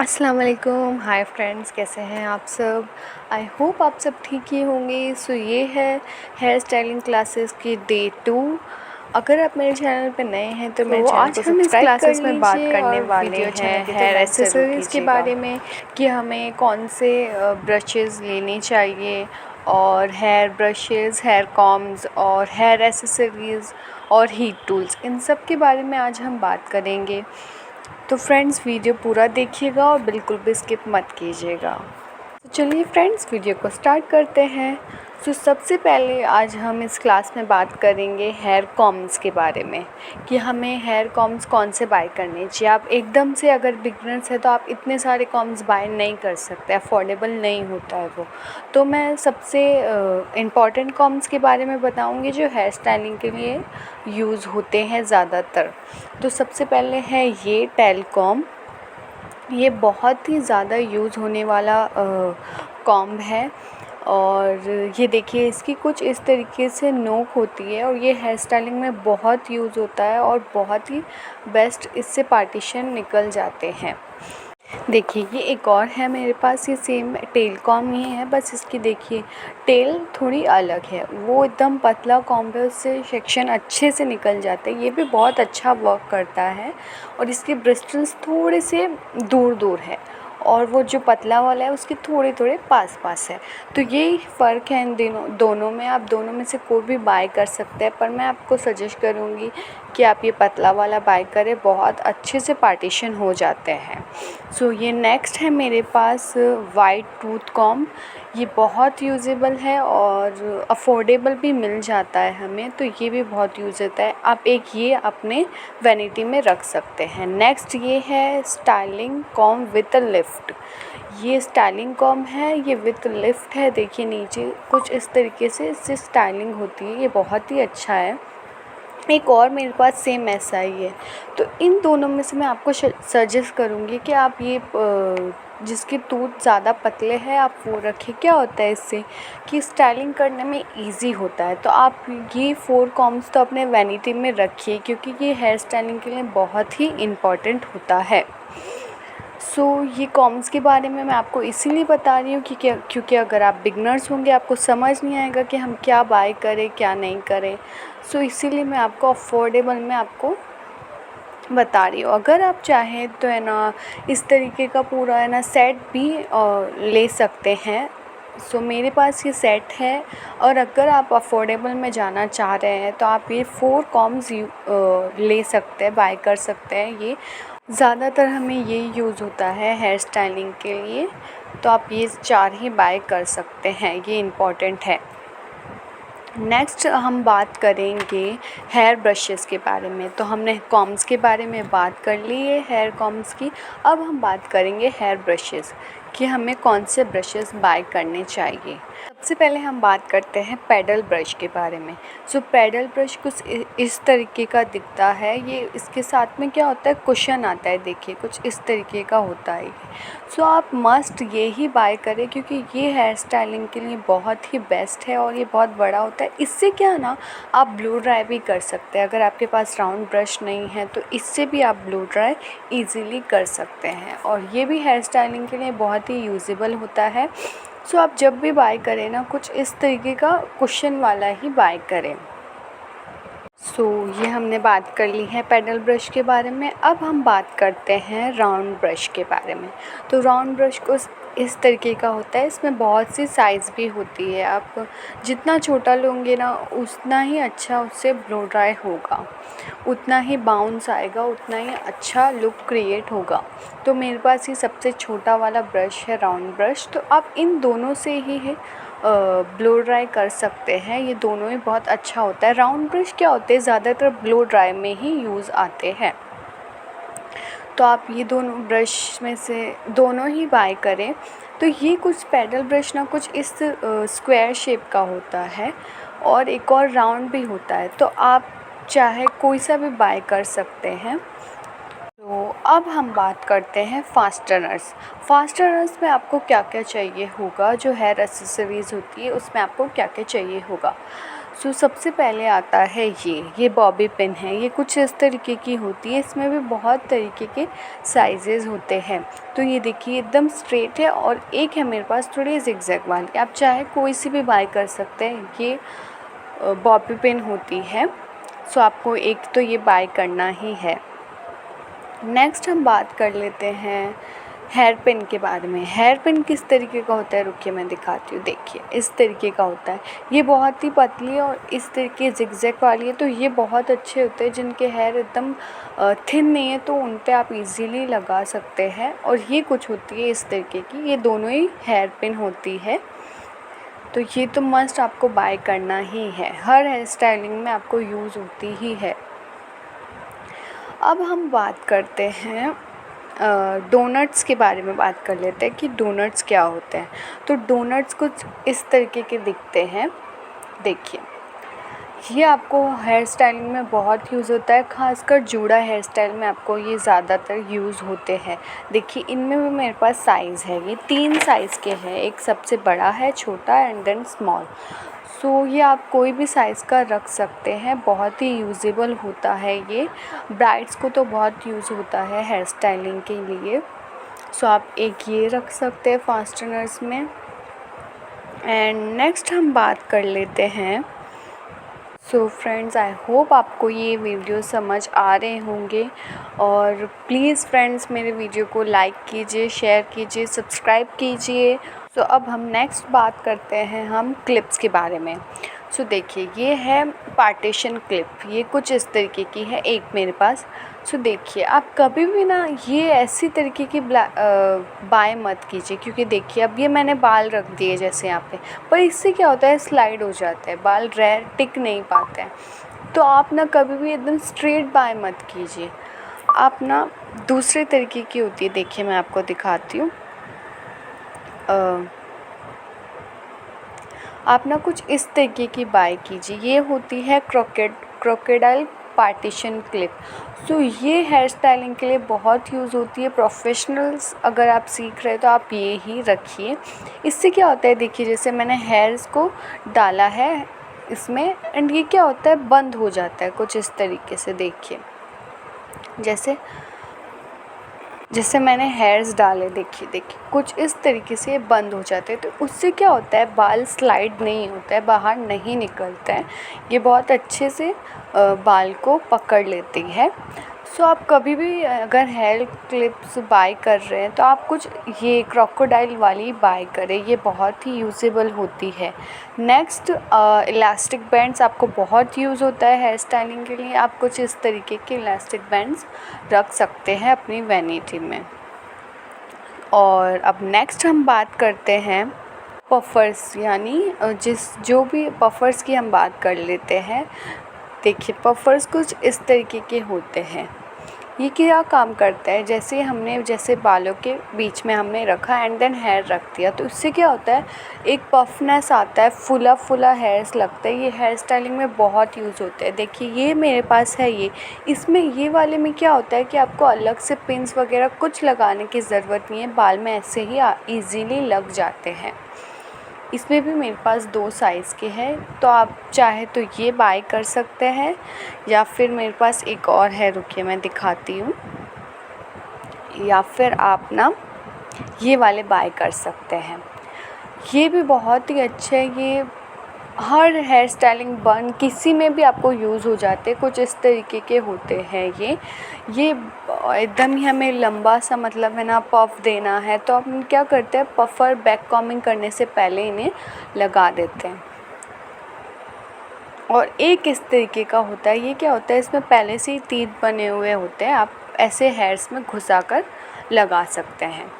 अस्सलाम वालेकुम। Hi friends, कैसे हैं आप सब। आई होप आप सब ठीक ही होंगे। सो ये है हेयर स्टाइलिंग क्लासेस की डे 2। अगर आप मेरे चैनल पे नए हैं तो मेरे चैनल आज को हम इस सब्सक्राइब कर क्लासेस में बात लीजिए करने और वाले वीडियो अच्छा हैं लगे तो हेयर लाइक ज़रूर एक्सेसरीज़ के कीजिएगा बारे में कि हमें कौन से ब्रशेज़ लेने चाहिए और हेयर ब्रशेज़, हेयर कॉम्ब्स और हेयर एक्सेसरीज़ और हीट टूल्स, इन सब के बारे में आज हम बात करेंगे। तो फ्रेंड्स, वीडियो पूरा देखिएगा और बिल्कुल भी स्किप मत कीजिएगा। तो चलिए फ्रेंड्स, वीडियो को स्टार्ट करते हैं। तो सबसे पहले आज हम इस क्लास में बात करेंगे हेयर कॉम्ब्स के बारे में कि हमें हेयर कॉम्ब्स कौन से बाय करने चाहिए। आप एकदम से अगर बिगनर्स है तो आप इतने सारे कॉम्ब्स बाय नहीं कर सकते, अफोर्डेबल नहीं होता है वो। तो मैं सबसे इम्पॉर्टेंट कॉम्ब्स के बारे में बताऊंगी जो हेयर स्टाइलिंग के लिए यूज़ होते हैं ज़्यादातर। तो सबसे पहले है ये टेल कॉम्ब। ये बहुत ही ज़्यादा यूज़ होने वाला कॉम्ब है और ये देखिए, इसकी कुछ इस तरीके से नोक होती है और ये हेयर स्टाइलिंग में बहुत यूज़ होता है और बहुत ही बेस्ट इससे पार्टीशन निकल जाते हैं। देखिए, ये एक और है मेरे पास, ये सेम टेल कॉम्ब ही है, बस इसकी देखिए टेल थोड़ी अलग है। वो एकदम पतला कॉम्ब है, उससे सेक्शन अच्छे से निकल जाते हैं। ये भी बहुत अच्छा वर्क करता है और इसके ब्रिस्टल्स थोड़े से दूर दूर है और वो जो पतला वाला है उसके थोड़े थोड़े पास पास है। तो यही फ़र्क है इन दोनों में। आप दोनों में से कोई भी बाय कर सकते हैं, पर मैं आपको सजेस्ट करूँगी कि आप ये पतला वाला बाय करें, बहुत अच्छे से पार्टीशन हो जाते हैं। सो ये नेक्स्ट है मेरे पास वाइट टूथ कॉम्ब। ये बहुत यूज़ेबल है और अफोर्डेबल भी मिल जाता है हमें, तो ये भी बहुत यूज़ होता है। आप एक ये अपने वैनिटी में रख सकते हैं। नेक्स्ट ये है स्टाइलिंग कॉम्ब विद लिफ्ट। ये स्टाइलिंग कॉम्ब है, ये विद लिफ्ट है। देखिए नीचे कुछ इस तरीके से इससे स्टाइलिंग होती है, ये बहुत ही अच्छा है। एक और मेरे पास सेम ऐसा ही है। तो इन दोनों में से मैं आपको सजेस्ट करूँगी कि आप ये जिसके टूथ ज़्यादा पतले हैं आप वो रखें। क्या होता है इससे कि स्टाइलिंग करने में इजी होता है। तो आप ये 4 कॉम्ब्स तो अपने वैनिटी में रखिए, क्योंकि ये हेयर स्टाइलिंग के लिए बहुत ही इम्पॉर्टेंट होता है। ये कॉम्ब्स के बारे में मैं आपको इसीलिए बता रही हूँ कि क्योंकि अगर आप बिगनर्स होंगे आपको समझ नहीं आएगा कि हम क्या बाय करें क्या नहीं करें। इसीलिए मैं आपको अफोर्डेबल में आपको बता रही हूँ। अगर आप चाहें तो है ना, इस तरीके का पूरा है ना सेट भी ले सकते हैं। मेरे पास ये सेट है और अगर आप अफोर्डेबल में जाना चाह रहे हैं तो आप ये 4 कॉम्ब्स ले सकते हैं, बाय कर सकते हैं। ये ज़्यादातर हमें ये यूज़ होता है हेयर स्टाइलिंग के लिए, तो आप ये 4 ही बाय कर सकते हैं, ये इम्पॉर्टेंट है। नेक्स्ट हम बात करेंगे हेयर ब्रशेस के बारे में। तो हमने कॉम्ब्स के बारे में बात कर ली है, हेयर कॉम्ब्स की। अब हम बात करेंगे हेयर ब्रशेस कि हमें कौन से ब्रशेस बाय करने चाहिए। सबसे पहले हम बात करते हैं पैडल ब्रश के बारे में। पैडल ब्रश कुछ इस तरीके का दिखता है। ये इसके साथ में क्या होता है, कुशन आता है। देखिए कुछ इस तरीके का होता है। आप मस्ट ये ही बाय करें, क्योंकि ये हेयर स्टाइलिंग के लिए बहुत ही बेस्ट है और ये बहुत बड़ा होता है। इससे क्या है ना, आप ब्लो ड्राई भी कर सकते हैं। अगर आपके पास राउंड ब्रश नहीं है तो इससे भी आप ब्लो ड्राई ईज़िली कर सकते हैं और ये भी हेयर स्टाइलिंग के लिए बहुत ही यूज़ेबल होता है। आप जब भी बाय करें ना, कुछ इस तरीके का कुशन वाला ही बाय करें। ये हमने बात कर ली है पैडल ब्रश के बारे में। अब हम बात करते हैं राउंड ब्रश के बारे में। राउंड ब्रश को इस तरीके का होता है, इसमें बहुत सी साइज़ भी होती है। आप जितना छोटा लोगे ना उतना ही अच्छा उससे ब्लो ड्राई होगा, उतना ही बाउंस आएगा, उतना ही अच्छा लुक क्रिएट होगा। मेरे पास ये सबसे छोटा वाला ब्रश है, राउंड ब्रश। तो आप इन दोनों से ही है ब्लो ड्राई कर सकते हैं। ये दोनों ही बहुत अच्छा होता है। राउंड ब्रश क्या होते हैं, ज़्यादातर ब्लो ड्राई में ही यूज़ आते हैं। तो आप ये दोनों ब्रश में से दोनों ही बाय करें। ये कुछ पैडल ब्रश ना कुछ इस स्क्वायर शेप का होता है और एक और राउंड भी होता है। तो आप चाहे कोई सा भी बाय कर सकते हैं। अब हम बात करते हैं फास्टनर्स में आपको क्या क्या चाहिए होगा। जो हेयर एक्सेसरीज़ होती है उसमें आपको क्या क्या चाहिए होगा। सबसे पहले आता है ये बॉबी पिन है। ये कुछ इस तरीके की होती है। इसमें भी बहुत तरीके के साइजेस होते हैं। तो ये देखिए एकदम स्ट्रेट है और एक है मेरे पास थोड़ी जिगजैग वाली। आप चाहे कोई सी भी बाय कर सकते हैं। ये बॉबी पिन होती है। आपको एक तो ये बाय करना ही है। नेक्स्ट हम बात कर लेते हैं हेयर पिन के बारे में। हेयर पिन किस तरीके का होता है, रुकिए मैं दिखाती हूँ। देखिए इस तरीके का होता है। ये बहुत ही पतली है और इस तरीके जिगजैग वाली है। तो ये बहुत अच्छे होते हैं जिनके हेयर एकदम थिन नहीं है, तो उन पे आप इजीली लगा सकते हैं। और ये कुछ होती है इस तरीके की, ये दोनों ही हेयर पिन होती है। तो ये तो मस्ट आपको बाय करना ही है। हर हेयर स्टाइलिंग में आपको यूज़ होती ही है। अब हम बात करते हैं डोनट्स के बारे में बात कर लेते हैं कि डोनट्स क्या होते हैं। तो डोनट्स कुछ इस तरीके के दिखते हैं। देखिए ये आपको हेयर स्टाइलिंग में बहुत यूज़ होता है, खासकर जूड़ा हेयर स्टाइल में आपको ये ज़्यादातर यूज़ होते हैं। देखिए इनमें भी मेरे पास साइज़ है, ये 3 साइज़ के हैं। एक सबसे बड़ा है, छोटा एंड देन स्मॉल। ये आप कोई भी साइज़ का रख सकते हैं। बहुत ही यूज़ेबल होता है ये। ब्राइड्स को तो बहुत यूज़ होता है हेयर स्टाइलिंग के लिए। आप एक ये रख सकते हैं फास्टनर्स में। एंड नेक्स्ट हम बात कर लेते हैं। फ्रेंड्स, आई होप आपको ये वीडियो समझ आ रहे होंगे। और प्लीज़ फ्रेंड्स मेरे वीडियो को लाइक कीजिए, शेयर कीजिए, सब्सक्राइब कीजिए। अब हम नेक्स्ट बात करते हैं हम क्लिप्स के बारे में। देखिए ये है पार्टीशन क्लिप। ये कुछ इस तरीके की है एक मेरे पास। देखिए आप कभी भी ना ये ऐसी तरीके की बाय मत कीजिए, क्योंकि देखिए अब ये मैंने बाल रख दिए जैसे यहाँ पे, पर इससे क्या होता है स्लाइड हो जाता है, बाल टिक नहीं पाते हैं। तो आप ना कभी भी एकदम स्ट्रेट बाय मत कीजिए। आप ना दूसरे तरीके की होती है। देखिए मैं आपको दिखाती हूँ। आप ना कुछ इस तरीके की बाय कीजिए। ये होती है क्रोकोडाइल पार्टीशन क्लिप। ये हेयर स्टाइलिंग के लिए बहुत यूज़ होती है। प्रोफेशनल्स अगर आप सीख रहे हैं तो आप ये ही रखिए। इससे क्या होता है, देखिए जैसे मैंने हेयर्स को डाला है इसमें, एंड ये क्या होता है बंद हो जाता है कुछ इस तरीके से। देखिए जैसे मैंने हेयर्स डाले, देखिए कुछ इस तरीके से बंद हो जाते हैं। तो उससे क्या होता है बाल स्लाइड नहीं होता है, बाहर नहीं निकलता है। ये बहुत अच्छे से बाल को पकड़ लेती है। आप कभी भी अगर हेयर क्लिप्स बाय कर रहे हैं तो आप कुछ ये क्रोकोडाइल वाली बाय करें। ये बहुत ही यूज़ेबल होती है। नेक्स्ट इलास्टिक बैंड्स आपको बहुत यूज़ होता है हेयर स्टाइलिंग के लिए। आप कुछ इस तरीके के इलास्टिक बैंड्स रख सकते हैं अपनी वैनिटी में। और अब नेक्स्ट हम बात करते हैं पफ़र्स, यानी जो भी पफ़र्स की हम बात कर लेते हैं। देखिए पफ़र्स कुछ इस तरीके के होते हैं। ये क्या काम करता है, जैसे बालों के बीच में हमने रखा एंड देन हेयर रख दिया, तो इससे क्या होता है एक पफनेस आता है, फुला हेयर्स लगता है। ये हेयर स्टाइलिंग में बहुत यूज़ होता है। देखिए ये मेरे पास है इसमें ये वाले में क्या होता है कि आपको अलग से पिन्स वगैरह कुछ लगाने की ज़रूरत नहीं है, बाल में ऐसे ही ईज़िली लग जाते हैं। इसमें भी मेरे पास 2 साइज़ के हैं। तो आप चाहे तो ये बाय कर सकते हैं, या फिर मेरे पास एक और है, रुकिए मैं दिखाती हूँ। या फिर आप ना ये वाले बाय कर सकते हैं। ये भी बहुत ही अच्छे हैं। ये हर हेयर स्टाइलिंग बन किसी में भी आपको यूज़ हो जाते हैं। कुछ इस तरीके के होते हैं ये एकदम ही हमें लंबा सा मतलब है ना पफ देना है, तो हम क्या करते हैं पफ़र बैक कॉमिंग करने से पहले इन्हें लगा देते हैं। और एक इस तरीके का होता है, ये क्या होता है इसमें पहले से ही तीत बने हुए होते हैं, आप ऐसे हेयर्स में घुसाकर लगा सकते हैं।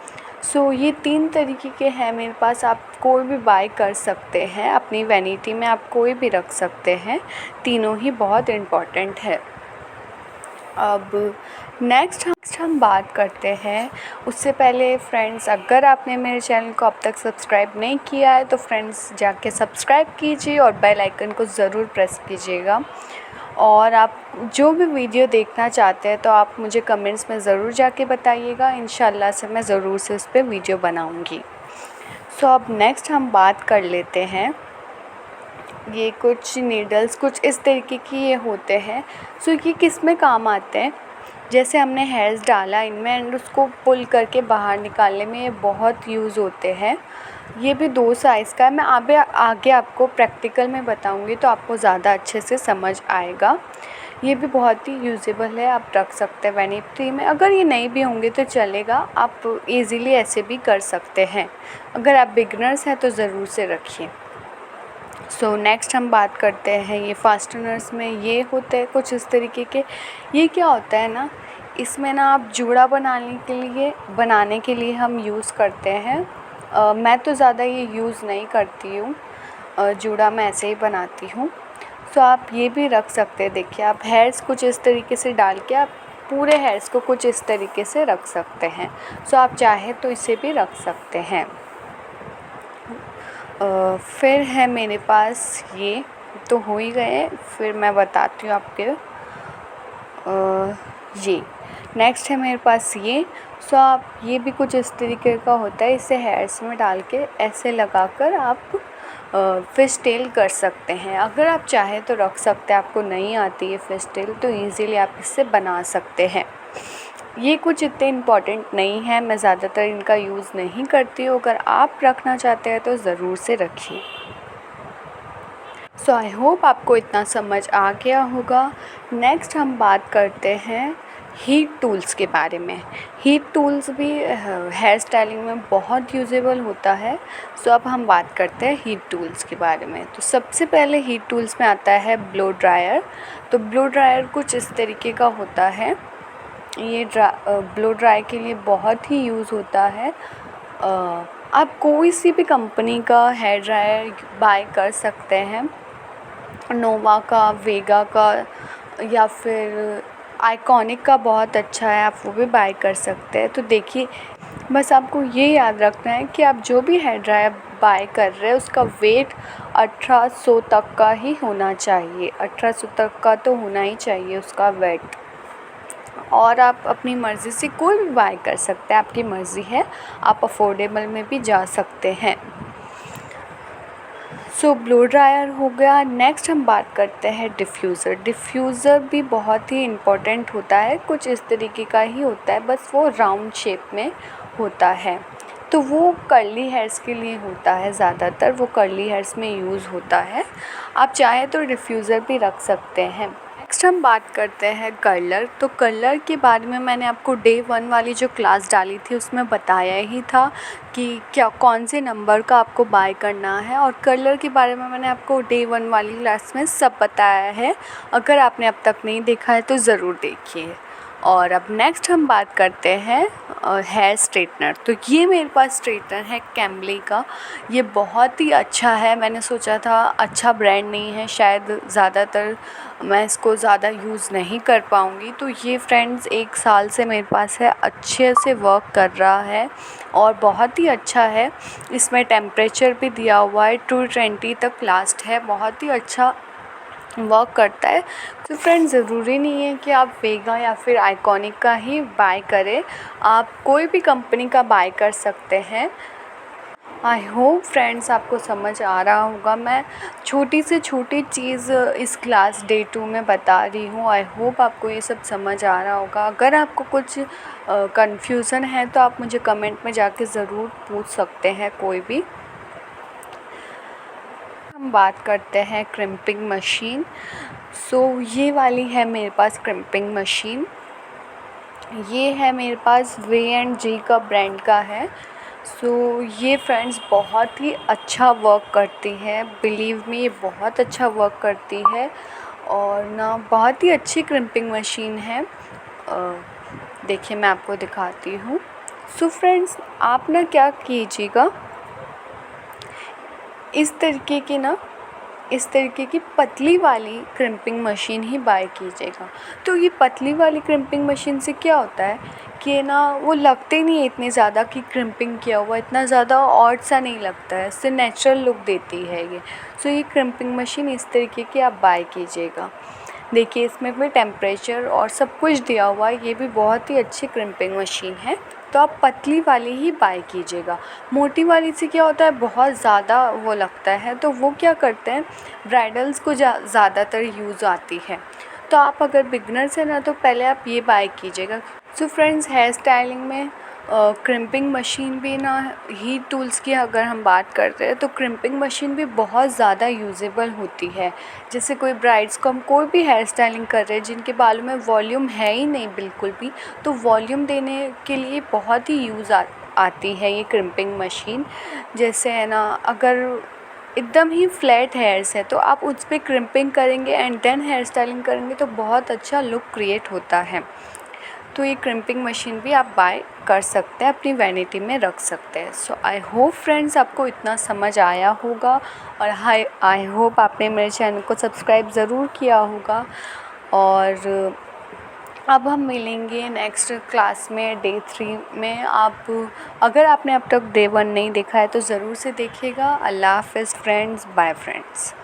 ये 3 तरीके के हैं मेरे पास। आप कोई भी बाय कर सकते हैं, अपनी वैनिटी में आप कोई भी रख सकते हैं। तीनों ही बहुत इम्पॉर्टेंट है। अब नेक्स्ट हम बात करते हैं। उससे पहले फ्रेंड्स अगर आपने मेरे चैनल को अब तक सब्सक्राइब नहीं किया है तो फ्रेंड्स जाके सब्सक्राइब कीजिए और बेल आइकन को ज़रूर प्रेस कीजिएगा। और आप जो भी वीडियो देखना चाहते हैं तो आप मुझे कमेंट्स में ज़रूर जाके बताइएगा। इंशाल्लाह से मैं ज़रूर से उस पर वीडियो बनाऊंगी। अब नेक्स्ट हम बात कर लेते हैं ये कुछ नीडल्स कुछ इस तरीके की ये होते हैं। सो ये किस में काम आते हैं, जैसे हमने हेयर्स डाला इनमें एंड उसको पुल करके बाहर निकालने में ये बहुत यूज़ होते हैं। ये भी 2 साइज़ का है, मैं आगे आपको प्रैक्टिकल में बताऊंगी तो आपको ज़्यादा अच्छे से समझ आएगा। ये भी बहुत ही यूज़ेबल है, आप रख सकते हैं वैनिटी में। अगर ये नहीं भी होंगे तो चलेगा, आप इजीली ऐसे भी कर सकते हैं। अगर आप बिगनर्स हैं तो ज़रूर से रखिए। सो नेक्स्ट हम बात करते हैं ये फास्टनर्स में ये होते हैं कुछ इस तरीके के। ये क्या होता है ना, इसमें ना आप जूड़ा बनाने के लिए हम यूज़ करते हैं। मैं तो ज़्यादा ये यूज़ नहीं करती हूँ, जूड़ा मैं ऐसे ही बनाती हूँ। सो आप ये भी रख सकते हैं। देखिए आप हेयर्स कुछ इस तरीके से डाल के आप पूरे हेयर्स को कुछ इस तरीके से रख सकते हैं। सो आप चाहे तो इसे भी रख सकते हैं। फिर है मेरे पास ये तो हो ही गए, फिर मैं बताती हूँ आपके ये नेक्स्ट है मेरे पास ये। सो आप ये भी कुछ इस तरीके का होता है, इसे हेयर्स में डाल के ऐसे लगाकर आप फिश टेल कर सकते हैं। अगर आप चाहें तो रख सकते हैं, आपको नहीं आती है फिश टेल तो ईज़िली आप इससे बना सकते हैं। ये कुछ इतने इम्पॉर्टेंट नहीं है, मैं ज़्यादातर इनका यूज़ नहीं करती हूँ। अगर आप रखना चाहते हैं तो ज़रूर से रखिए। सो आई होप आपको इतना समझ आ गया होगा। नेक्स्ट हम बात करते हैं हीट टूल्स के बारे में। हीट टूल्स भी हेयर स्टाइलिंग में बहुत यूजेबल होता है। सो अब हम बात करते हैं हीट टूल्स के बारे में। तो सबसे पहले हीट टूल्स में आता है ब्लो ड्रायर। तो ब्लो ड्रायर कुछ इस तरीके का होता है, ये ब्लो ड्राई के लिए बहुत ही यूज़ होता है। आप कोई सी भी कंपनी का हेयर ड्रायर बाय कर सकते हैं, नोवा का, वेगा का या फिर आइकॉनिक का बहुत अच्छा है, आप वो भी बाय कर सकते हैं। तो देखिए बस आपको ये याद रखना है कि आप जो भी हेयर ड्रायर बाय कर रहे हैं उसका वेट 1800 तक का ही होना चाहिए। 1800 तक का तो होना ही चाहिए उसका वेट। और आप अपनी मर्ज़ी से कोई भी बाय कर सकते हैं, आपकी मर्ज़ी है, आप अफोर्डेबल में भी जा सकते हैं। सो ब्लो ड्रायर हो गया। नेक्स्ट हम बात करते हैं डिफ्यूज़र। डिफ्यूज़र भी बहुत ही इम्पोर्टेंट होता है, कुछ इस तरीके का ही होता है, बस वो राउंड शेप में होता है। तो वो कर्ली हेयर्स के लिए होता है, ज़्यादातर वो कर्ली हेयर्स में यूज़ होता है। आप चाहें तो डिफ्यूज़र भी रख सकते हैं। नेक्स्ट हम बात करते हैं कर्लर। तो कर्लर के बारे में मैंने आपको डे 1 वाली जो क्लास डाली थी उसमें बताया ही था कि क्या कौन से नंबर का आपको बाय करना है, और कर्लर के बारे में मैंने आपको डे 1 वाली क्लास में सब बताया है। अगर आपने अब तक नहीं देखा है तो ज़रूर देखिए। और अब नेक्स्ट हम बात करते हैं हेयर स्ट्रेटनर। तो ये मेरे पास स्ट्रेटनर है कैम्बली का, ये बहुत ही अच्छा है। मैंने सोचा था अच्छा ब्रांड नहीं है, शायद ज़्यादातर मैं इसको ज़्यादा यूज़ नहीं कर पाऊँगी, तो ये फ्रेंड्स 1 साल से मेरे पास है, अच्छे से वर्क कर रहा है और बहुत ही अच्छा है। इसमें टेम्परेचर भी दिया हुआ है, 220 तक लास्ट है, बहुत ही अच्छा वर्क करता है। तो फ्रेंड्स ज़रूरी नहीं है कि आप वेगा या फिर आइकॉनिक का ही बाय करें, आप कोई भी कंपनी का बाय कर सकते हैं। आई होप फ्रेंड्स आपको समझ आ रहा होगा। मैं छोटी से छोटी चीज़ इस क्लास डे 2 में बता रही हूँ। आई होप आपको ये सब समझ आ रहा होगा। अगर आपको कुछ कन्फ्यूज़न है तो आप मुझे कमेंट में जाके ज़रूर पूछ सकते हैं कोई भी। हम बात करते हैं क्रिम्पिंग मशीन। सो ये वाली है मेरे पास क्रिम्पिंग मशीन। ये है मेरे पास V&G का ब्रांड का है। सो ये फ्रेंड्स बहुत ही अच्छा वर्क करती है, बिलीव मी ये बहुत अच्छा वर्क करती है और ना बहुत ही अच्छी क्रिम्पिंग मशीन है। देखिए मैं आपको दिखाती हूँ। सो फ्रेंड्स आप ना क्या कीजिएगा, इस तरीके की पतली वाली क्रिम्पिंग मशीन ही बाय कीजिएगा। तो ये पतली वाली क्रिम्पिंग मशीन से क्या होता है कि ना वो लगते नहीं है इतनी ज़्यादा कि क्रिम्पिंग किया हुआ, इतना ज़्यादा ऑड सा नहीं लगता है, इससे नेचुरल लुक देती है ये। सो ये क्रिम्पिंग मशीन इस तरीके की आप बाय कीजिएगा। देखिए इसमें भी टेम्परेचर और सब कुछ दिया हुआ है, ये भी बहुत ही अच्छी क्रिम्पिंग मशीन है। तो आप पतली वाली ही बाय कीजिएगा। मोटी वाली से क्या होता है, बहुत ज़्यादा वो लगता है, तो वो क्या करते हैं, ब्राइडल्स को ज़्यादातर यूज़ आती है। तो आप अगर बिगनर्स हैं ना, तो पहले आप ये बाय कीजिएगा। सो फ्रेंड्स, हेयर स्टाइलिंग में क्रिम्पिंग मशीन भी ना, हीट टूल्स की अगर हम बात करते हैं तो क्रिम्पिंग मशीन भी बहुत ज़्यादा यूजेबल होती है। जैसे कोई ब्राइड्स को हम कोई भी हेयर स्टाइलिंग कर रहे हैं जिनके बालों में वॉल्यूम है ही नहीं बिल्कुल भी, तो वॉल्यूम देने के लिए बहुत ही आती है ये क्रिम्पिंग मशीन। जैसे है ना, अगर एकदम ही फ्लैट हेयर्स है तो आप उस पर क्रिम्पिंग करेंगे एंड देन हेयर स्टाइलिंग करेंगे तो बहुत अच्छा लुक क्रिएट होता है। तो ये क्रिम्पिंग मशीन भी आप बाय कर सकते हैं, अपनी वैनिटी में रख सकते हैं। सो आई होप फ्रेंड्स आपको इतना समझ आया होगा, और आई होप आपने मेरे चैनल को सब्सक्राइब ज़रूर किया होगा। और अब हम मिलेंगे नेक्स्ट क्लास में, डे 3 में। आप अगर आपने अब तक डे 1 नहीं देखा है तो ज़रूर से देखिएगा। अल्लाह हाफ़िज़ फ्रेंड्स, बाय फ्रेंड्स।